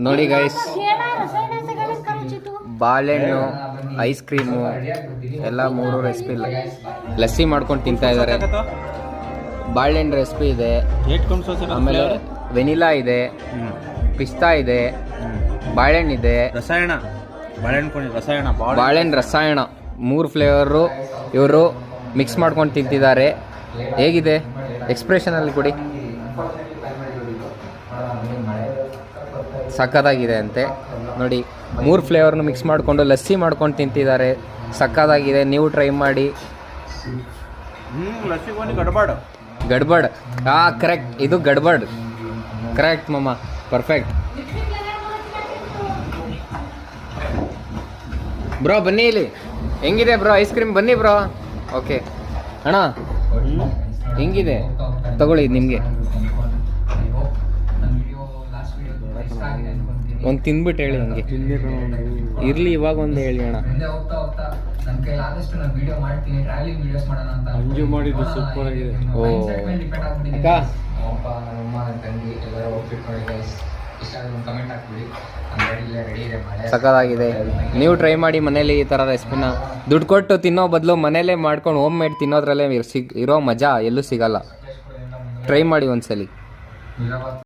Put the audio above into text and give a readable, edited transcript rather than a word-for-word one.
ನೋಡಿ ಗೈಸ್, ಬಾಳೆಹಣ್ಣು, ice cream ಎಲ್ಲ ಮೂರು ರೆಸಿಪಿ ಲಸ್ಸಿ ಮಾಡ್ಕೊಂಡು ತಿಂತಾ ಇದ್ದಾರೆ. ಬಾಳೆಹಣ್ಣು ರೆಸಿಪಿ ಇದೆ, ಆಮೇಲೆ ವೆನಿಲಾ ಇದೆ, ಪಿಸ್ತಾ ಇದೆ, ಬಾಳೆಹಣ್ಣು ಇದೆ, ಬಾಳೆಹಣ್ಣು ರಸಾಯನ, 3 ಫ್ಲೇವರು ಇವರು ಮಿಕ್ಸ್ ಮಾಡ್ಕೊಂಡು ತಿಂತಿದ್ದಾರೆ. ಹೇಗಿದೆ ಎಕ್ಸ್ಪ್ರೆಷನಲ್ಲಿ ಕೊಡಿ. ಸಕ್ಕತ್ತಾಗಿದೆ ಅಂತೆ ನೋಡಿ. 3 ಫ್ಲೇವರ್ನು ಮಿಕ್ಸ್ ಮಾಡಿಕೊಂಡು ಲಸ್ಸಿ ಮಾಡ್ಕೊಂಡು ತಿಂತಿದ್ದಾರೆ. ಸಕ್ಕತ್ತಾಗಿದೆ, ನೀವು ಟ್ರೈ ಮಾಡಿ. ಗಡ್ಬಡ್ ಕರೆಕ್ಟ್, ಇದು ಗಡ್ಬಡ್ ಕರೆಕ್ಟ್ ಮಮ್ಮ, ಪರ್ಫೆಕ್ಟ್. ಬ್ರೋ ಬನ್ನಿ ಇಲ್ಲಿ, ಹೆಂಗಿದೆ ಬ್ರೋ ಐಸ್ ಕ್ರೀಮ್? ಬನ್ನಿ ಬ್ರೋ. ಓಕೆ ಅಣ್ಣ, ಹೆಂಗಿದೆ ತಗೊಳ್ಳಿ, ನಿಮಗೆ ಒಂದು ತಿಂದ್ಬಿಟ್ಟು ಹೇಳಿ. ಹಂಗೆ ಇರ್ಲಿ, ಇವಾಗ ಒಂದು ಹೇಳಿ ಅಣ್ಣ. ಓ ಅಕ್ಕ, ಸಕ್ಕತ್ತಾಗಿದೆ. ನೀವು ಟ್ರೈ ಮಾಡಿ ಮನೇಲಿ ಈ ಥರ ರೆಸಿಪಿನ. ದುಡ್ಡು ಕೊಟ್ಟು ತಿನ್ನೋ ಬದಲು ಮನೇಲೇ ಮಾಡ್ಕೊಂಡು ಹೋಮ್ ಮೇಡ್ ತಿನ್ನೋದ್ರಲ್ಲೇ ಇರೋ ಮಜಾ ಎಲ್ಲೂ ಸಿಗಲ್ಲ. ಟ್ರೈ ಮಾಡಿ ಒಂದ್ಸಲಿ.